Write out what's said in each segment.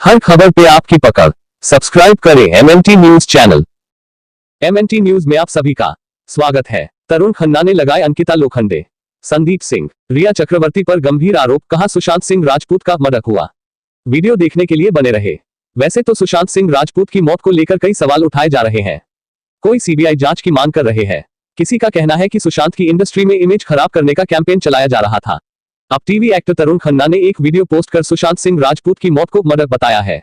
हर खबर पे आपकी पकड़। सब्सक्राइब करें MNT news channel. MNT news में आप सभी का स्वागत है। तरुण खन्ना ने लगाए अंकिता लोखंडे, संदीप सिंह, रिया चक्रवर्ती पर गंभीर आरोप, कहा सुशांत सिंह राजपूत का मर्डर हुआ। वीडियो देखने के लिए बने रहे। वैसे तो सुशांत सिंह राजपूत की मौत को लेकर कई सवाल उठाए जा रहे हैं। कोई सीबीआई जांच की मांग कर रहे हैं। किसी का कहना है कि सुशांत की इंडस्ट्री में इमेज खराब करने का कैंपेन चलाया जा रहा था। अब टीवी एक्टर तरुण खन्ना ने एक वीडियो पोस्ट कर सुशांत सिंह राजपूत की मौत को मर्डर बताया है।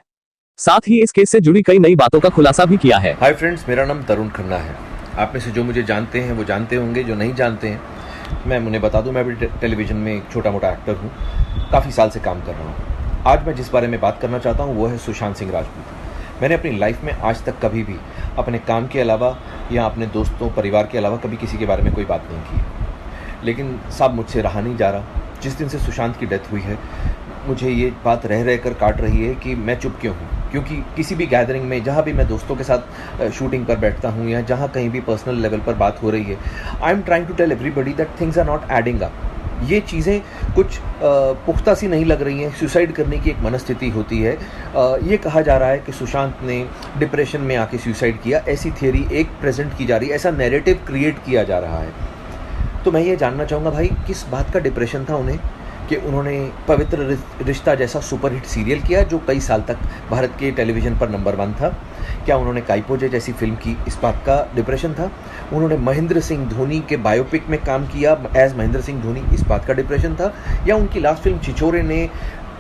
साथ ही इस केस से जुड़ी कई नई बातों का खुलासा भी किया है। हाय फ्रेंड्स, मेरा नाम तरुण खन्ना है। आप में से जो मुझे जानते हैं वो जानते होंगे, जो नहीं जानते हैं मैं उन्हें बता दूं, मैं भी टेलीविजन में एक छोटा मोटा एक्टर हूं, काफ़ी साल से काम कर रहा हूं। आज मैं जिस बारे में बात करना चाहता हूं वो है सुशांत सिंह राजपूत। मैंने अपनी लाइफ में आज तक कभी भी अपने काम के अलावा या अपने दोस्तों परिवार के अलावा कभी किसी के बारे में कोई बात नहीं की, लेकिन साहब मुझसे रहा नहीं जा रहा। जिस दिन से सुशांत की डेथ हुई है मुझे ये बात रह रह कर काट रही है कि मैं चुप क्यों हूँ, क्योंकि किसी भी गैदरिंग में जहाँ भी मैं दोस्तों के साथ शूटिंग पर बैठता हूँ या जहाँ कहीं भी पर्सनल लेवल पर बात हो रही है, I am trying to tell everybody that things are not adding up. ये चीज़ें कुछ पुख्ता सी नहीं लग रही हैं। सुसाइड करने की एक मनस्थिति होती है। ये कहा जा रहा है कि सुशांत ने डिप्रेशन में आके सुसाइड किया, ऐसी थियरी एक प्रेजेंट की जा रही है, ऐसा नैरेटिव क्रिएट किया जा रहा है। तो मैं ये जानना चाहूँगा भाई, किस बात का डिप्रेशन था उन्हें कि उन्होंने पवित्र रिश्ता जैसा सुपरहिट सीरियल किया जो कई साल तक भारत के टेलीविज़न पर नंबर 1 था। क्या उन्होंने काइपोजे जैसी फिल्म की, इस बात का डिप्रेशन था? उन्होंने महेंद्र सिंह धोनी के बायोपिक में काम किया एज महेंद्र सिंह धोनी, इस बात का डिप्रेशन था? या उनकी लास्ट फिल्म छिछोरे ने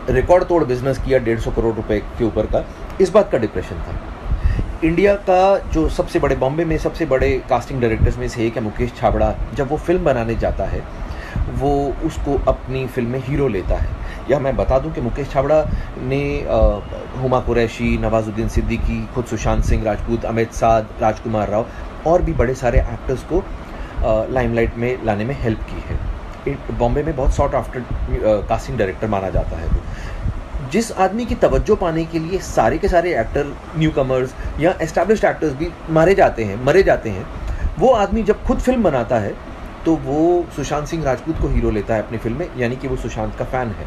रिकॉर्ड तोड़ बिजनेस किया 150 करोड़ रुपए के ऊपर का, इस बात का डिप्रेशन था? इंडिया का जो सबसे बड़े, बॉम्बे में सबसे बड़े कास्टिंग डायरेक्टर्स में से एक है मुकेश छाबड़ा, जब वो फिल्म बनाने जाता है वो उसको अपनी फिल्म में हीरो लेता है। या मैं बता दूं कि मुकेश छाबड़ा ने हुमा कुरैशी, नवाजुद्दीन सिद्दीकी, खुद सुशांत सिंह राजपूत, अमित साध, राजकुमार राव और भी बड़े सारे एक्टर्स को लाइमलाइट में लाने में हेल्प की है। बॉम्बे में बहुत सॉर्ट आफ्टर कास्टिंग डायरेक्टर माना जाता है। वो जिस आदमी की तवज्जो पाने के लिए सारे के सारे एक्टर, न्यू कमर्स या एस्टैब्लिश्ड एक्टर्स भी मरे जाते हैं, वो आदमी जब खुद फिल्म बनाता है तो वो सुशांत सिंह राजपूत को हीरो लेता है अपनी फिल्म में, यानी कि वो सुशांत का फ़ैन है।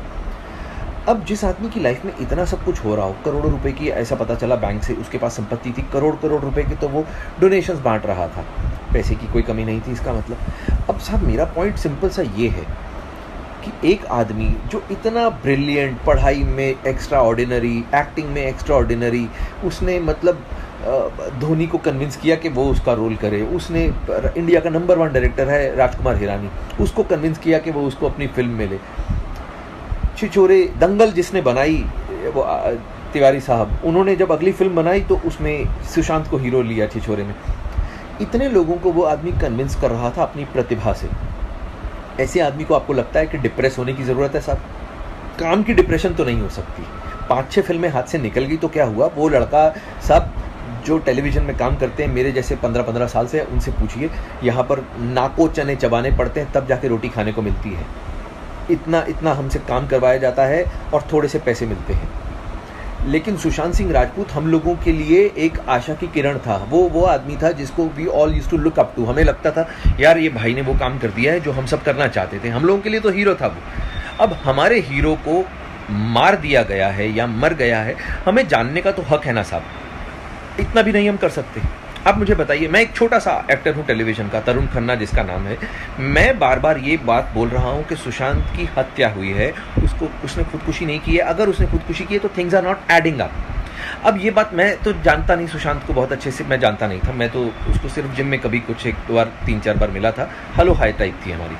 अब जिस आदमी की लाइफ में इतना सब कुछ हो रहा हो, करोड़ों रुपए की, ऐसा पता चला बैंक से उसके पास संपत्ति थी, करोड़ रुपए की, तो वो डोनेशंस बांट रहा था, पैसे की कोई कमी नहीं थी इसका मतलब। अब साहब मेरा पॉइंट सिंपल सा ये है कि एक आदमी जो इतना ब्रिलियंट, पढ़ाई में एक्स्ट्रा ऑर्डिनरी, एक्टिंग में एक्स्ट्रा ऑर्डिनरी, उसने मतलब धोनी को कन्विंस किया कि वो उसका रोल करे। उसने इंडिया का नंबर 1 डायरेक्टर है राजकुमार हिरानी, उसको कन्विंस किया कि वो उसको अपनी फिल्म में ले। छिछोरे, दंगल जिसने बनाई वो तिवारी साहब, उन्होंने जब अगली फिल्म बनाई तो उसमें सुशांत को हीरो लिया छिछोरे में। इतने लोगों को वो आदमी कन्विंस कर रहा था अपनी प्रतिभा से। ऐसे आदमी को आपको लगता है कि डिप्रेस होने की ज़रूरत है साहब? काम की डिप्रेशन तो नहीं हो सकती। 5-6 फिल्में हाथ से निकल गई तो क्या हुआ? वो लड़का साहब जो टेलीविज़न में काम करते हैं, मेरे जैसे 15-15 साल से, उनसे पूछिए, यहाँ पर नाको चने चबाने पड़ते हैं तब जाके रोटी खाने को मिलती है। इतना हमसे काम करवाया जाता है और थोड़े से पैसे मिलते हैं। लेकिन सुशांत सिंह राजपूत हम लोगों के लिए एक आशा की किरण था। वो आदमी था जिसको we all used to look up to. हमें लगता था यार ये भाई ने वो काम कर दिया है जो हम सब करना चाहते थे। हम लोगों के लिए तो हीरो था वो। अब हमारे हीरो को मार दिया गया है या मर गया है, हमें जानने का तो हक है ना साहब? इतना भी नहीं हम कर सकते? आप मुझे बताइए, मैं एक छोटा सा एक्टर हूँ टेलीविज़न का, तरुण खन्ना जिसका नाम है। मैं बार बार ये बात बोल रहा हूँ कि सुशांत की हत्या हुई है, उसने खुदकुशी नहीं की है। अगर उसने खुदकुशी की है तो things are not adding up. अब ये बात मैं तो जानता नहीं, सुशांत को बहुत अच्छे से मैं जानता नहीं था। मैं तो उसको सिर्फ जिम में कभी कुछ 1-2 बार 3-4 बार मिला था, हेलो हाई टाइप थी हमारी।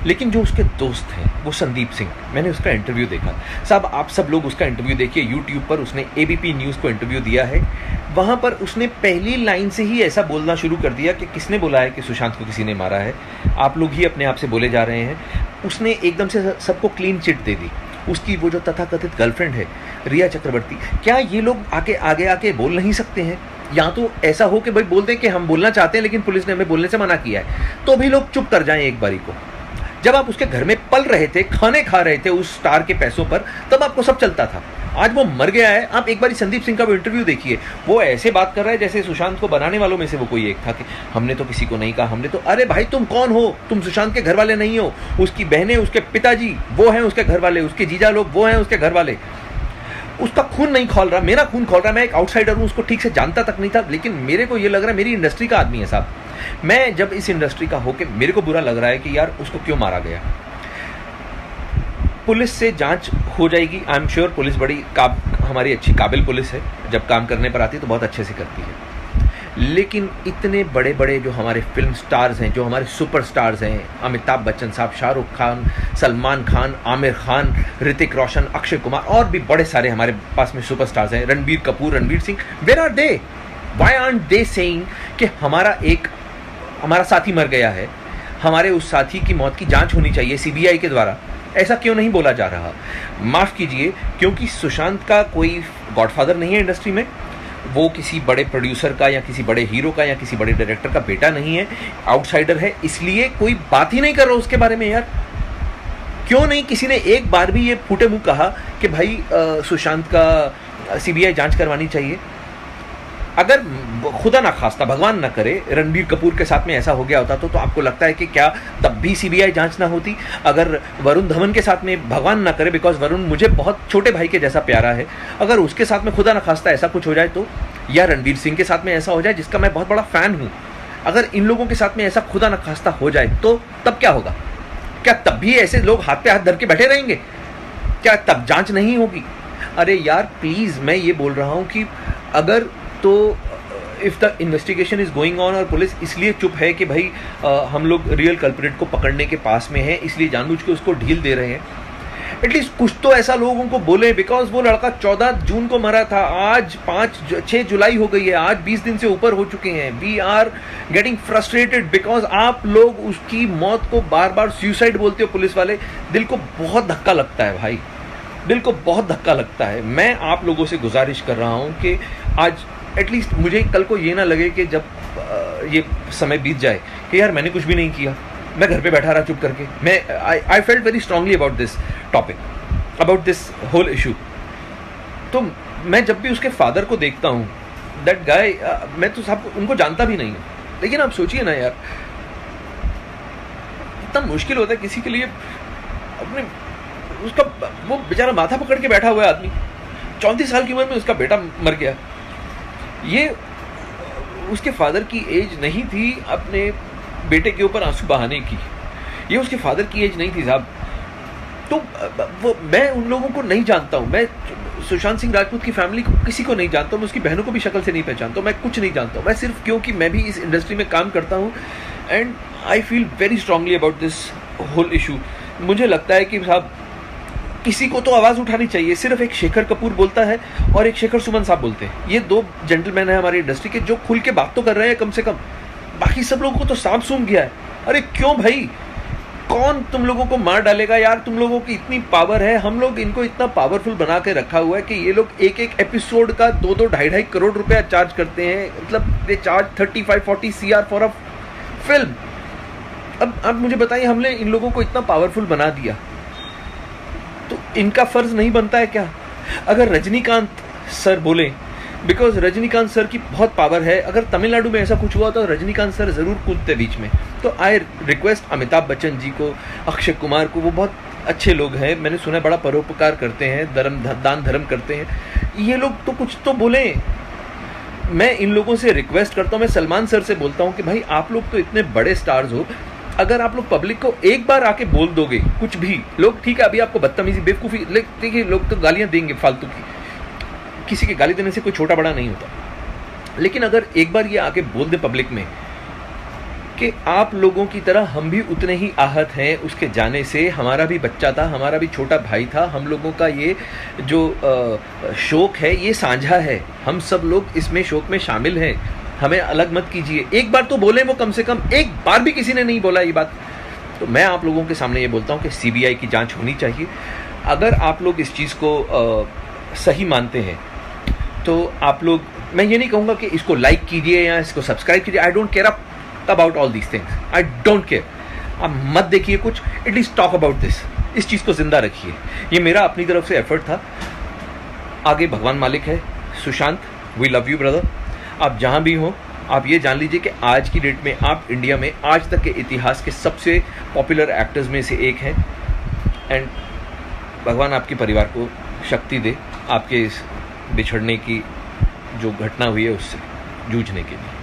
लेकिन जो उसके दोस्त हैं वो संदीप सिंह, मैंने उसका इंटरव्यू देखा साहब। आप सब लोग उसका इंटरव्यू देखिए, यूट्यूब पर उसने एबीपी न्यूज़ को इंटरव्यू दिया है। वहाँ पर उसने पहली लाइन से ही ऐसा बोलना शुरू कर दिया कि किसने बोला है कि सुशांत को किसी ने मारा है, आप लोग ही अपने आप से बोले जा रहे हैं। उसने एकदम से सबको क्लीन चिट दे दी। उसकी वो जो तथाकथित गर्लफ्रेंड है रिया चक्रवर्ती, क्या ये लोग आगे आके बोल नहीं सकते हैं? या तो ऐसा हो कि भाई बोल दें कि हम बोलना चाहते हैं लेकिन पुलिस ने हमें बोलने से मना किया है, तो भी लोग चुप कर जाएं एक बारी को। जब आप उसके घर में पल रहे थे, खाने खा रहे थे उस स्टार के पैसों पर, तब आपको सब चलता था। आज वो मर गया है। आप एक बार संदीप सिंह का वो इंटरव्यू देखिए, वो ऐसे बात कर रहा है जैसे सुशांत को बनाने वालों में से वो कोई एक था कि हमने तो किसी को नहीं कहा, हमने तो, अरे भाई तुम कौन हो? तुम सुशांत के घर वाले नहीं हो। उसकी बहनें, उसके पिताजी वो हैं उसके घर वाले, उसके जीजा लोग वो हैं उसके घर वाले। उसका खून नहीं खौल रहा, मेरा खून खौल रहा। मैं एक आउटसाइडर हूँ, उसको ठीक से जानता तक नहीं था, लेकिन मेरे को ये लग रहा है मेरी इंडस्ट्री का आदमी है साहब। मैं जब इस इंडस्ट्री का होके मेरे को बुरा लग रहा है कि यार उसको क्यों मारा गया। पुलिस से जांच हो जाएगी, आई एम श्योर। पुलिस बड़ी हमारी अच्छी काबिल पुलिस है, जब काम करने पर आती है तो बहुत अच्छे से करती है। लेकिन इतने बड़े बड़े जो हमारे फिल्म स्टार्स हैं, जो हमारे सुपर स्टार्स हैं, अमिताभ बच्चन साहब, शाहरुख खान, सलमान खान, आमिर खान, ऋतिक रोशन, अक्षय कुमार, और भी बड़े सारे हमारे पास में सुपर स्टार्स हैं, Ranbir Kapoor, Ranveer Singh, where are they? Why aren't they saying कि हमारा साथी मर गया है, हमारे उस साथी की मौत की जांच होनी चाहिए सीबीआई के द्वारा? ऐसा क्यों नहीं बोला जा रहा? माफ़ कीजिए, क्योंकि सुशांत का कोई गॉडफादर नहीं है इंडस्ट्री में, वो किसी बड़े प्रोड्यूसर का या किसी बड़े हीरो का या किसी बड़े डायरेक्टर का बेटा नहीं है, आउटसाइडर है, इसलिए कोई बात ही नहीं कर रहा उसके बारे में। यार क्यों नहीं किसी ने एक बार भी ये फूटे मुंह कहा कि भाई सुशांत का सीबीआई जांच करवानी चाहिए? अगर खुदा ना खास्ता, भगवान ना करे, रणबीर कपूर के साथ में ऐसा हो गया होता तो आपको लगता है कि क्या तब भी सीबीआई जांच ना होती? अगर वरुण धवन के साथ में, भगवान ना करे, बिकॉज वरुण मुझे बहुत छोटे भाई के जैसा प्यारा है, अगर उसके साथ में खुदा ना खास्ता ऐसा कुछ हो जाए तो, या रणवीर सिंह के साथ में ऐसा हो जाए जिसका मैं बहुत बड़ा फैन हूँ, अगर इन लोगों के साथ में ऐसा खुदा ना खास्ता हो जाए तो तब क्या होगा? क्या तब भी ऐसे लोग हाथ पे हाथ धर के बैठे रहेंगे? क्या तब जांच नहीं होगी? अरे यार प्लीज़, मैं ये बोल रहा हूँ कि अगर तो if the investigation is going on और पुलिस इसलिए चुप है कि भाई हम लोग रियल कल्प्रिट को पकड़ने के पास में हैं, इसलिए जानबूझ के उसको ढील दे रहे हैं, एटलीस्ट कुछ तो ऐसा लोगों को बोले। बिकॉज वो लड़का 14 जून को मरा था, आज 6 जुलाई हो गई है, आज 20 दिन से ऊपर हो चुके हैं। We are getting frustrated because आप लोग उसकी मौत को बार बार सुसाइड बोलते हो पुलिस वाले। दिल को बहुत धक्का लगता है भाई, दिल को बहुत धक्का लगता है। मैं आप लोगों से गुजारिश कर रहा हूँ कि आज एटलीस्ट मुझे कल को ये ना लगे कि जब ये समय बीत जाए कि यार मैंने कुछ भी नहीं किया, मैं घर पे बैठा रहा चुप करके। मैं I felt very strongly about this topic, about this whole issue. तो मैं जब भी उसके फादर को देखता हूँ, दैट गाय, मैं तो साहब उनको जानता भी नहीं हूँ, लेकिन आप सोचिए ना यार, इतना मुश्किल होता है किसी के लिए अपने, उसका वो बेचारा माथा पकड़ के बैठा हुआ है आदमी, 34 साल की उम्र में उसका बेटा मर गया। ये उसके फादर की एज नहीं थी अपने बेटे के ऊपर आंसू बहाने की, ये उसके फादर की एज नहीं थी साहब। तो वो मैं उन लोगों को नहीं जानता हूँ, मैं सुशांत सिंह राजपूत की फैमिली को किसी को नहीं जानता हूँ, मैं उसकी बहनों को भी शक्ल से नहीं पहचानता हूँ, मैं कुछ नहीं जानता हूँ। मैं सिर्फ क्योंकि मैं भी इस इंडस्ट्री में काम करता हूँ and I feel very strongly about this whole issue. मुझे लगता है कि साहब किसी को तो आवाज़ उठानी चाहिए। सिर्फ एक शेखर कपूर बोलता है और एक शेखर सुमन साहब बोलते हैं, ये दो जेंटलमैन हैं हमारी इंडस्ट्री के जो खुल के बात तो कर रहे हैं कम से कम, बाकी सब लोगों को तो सांप सूंघ गया है। अरे क्यों भाई, कौन तुम लोगों को मार डालेगा यार? तुम लोगों की इतनी पावर है, हम लोग इनको इतना पावरफुल बना के रखा हुआ है कि ये लोग एक एक एपिसोड का 2-2 2.5 करोड़ रुपया चार्ज करते हैं। मतलब they charge 35-40 CR for a film. अब मुझे बताइए, हमने इन लोगों को इतना पावरफुल बना दिया तो इनका फर्ज नहीं बनता है क्या? अगर रजनीकांत सर बोले, बिकॉज रजनीकांत सर की बहुत पावर है, अगर तमिलनाडु में ऐसा कुछ हुआ तो रजनीकांत सर जरूर कूदते बीच में। तो आई रिक्वेस्ट अमिताभ बच्चन जी को, अक्षय कुमार को, वो बहुत अच्छे लोग हैं, मैंने सुना है बड़ा परोपकार करते हैं, दान धर्म करते हैं, ये लोग तो कुछ तो बोलें। मैं इन लोगों से रिक्वेस्ट करता हूँ, मैं सलमान सर से बोलता हूँ कि भाई आप लोग तो इतने बड़े स्टार्स हो, अगर आप लोग पब्लिक को एक बार आके बोल दोगे कुछ भी, लोग ठीक है अभी आपको बदतमीजी बेवकूफ़ी, देखिए लोग तो गालियाँ देंगे फालतू की, किसी के गाली देने से कोई छोटा बड़ा नहीं होता, लेकिन अगर एक बार ये आके बोल दे पब्लिक में कि आप लोगों की तरह हम भी उतने ही आहत हैं उसके जाने से, हमारा भी बच्चा था, हमारा भी छोटा भाई था, हम लोगों का ये जो शोक है ये साझा है, हम सब लोग इसमें शोक में शामिल हैं, हमें अलग मत कीजिए। एक बार तो बोले वो, कम से कम एक बार भी किसी ने नहीं बोला ये बात। तो मैं आप लोगों के सामने ये बोलता हूँ कि सीबीआई की जांच होनी चाहिए। अगर आप लोग इस चीज़ को सही मानते हैं तो आप लोग, मैं ये नहीं कहूँगा कि इसको लाइक कीजिए या इसको सब्सक्राइब कीजिए, I don't care about all these things, I don't care. आप मत देखिए कुछ, एटलीस्ट टॉक अबाउट दिस, इस चीज़ को जिंदा रखिए। ये मेरा अपनी तरफ से एफर्ट था, आगे भगवान मालिक है। Sushant, we love you brother, आप जहाँ भी हो आप ये जान लीजिए कि आज की डेट में आप इंडिया में आज तक के इतिहास के सबसे पॉपुलर एक्टर्स में से एक हैं, एंड भगवान आपके परिवार को शक्ति दे आपके इस बिछड़ने की जो घटना हुई है उससे जूझने के लिए।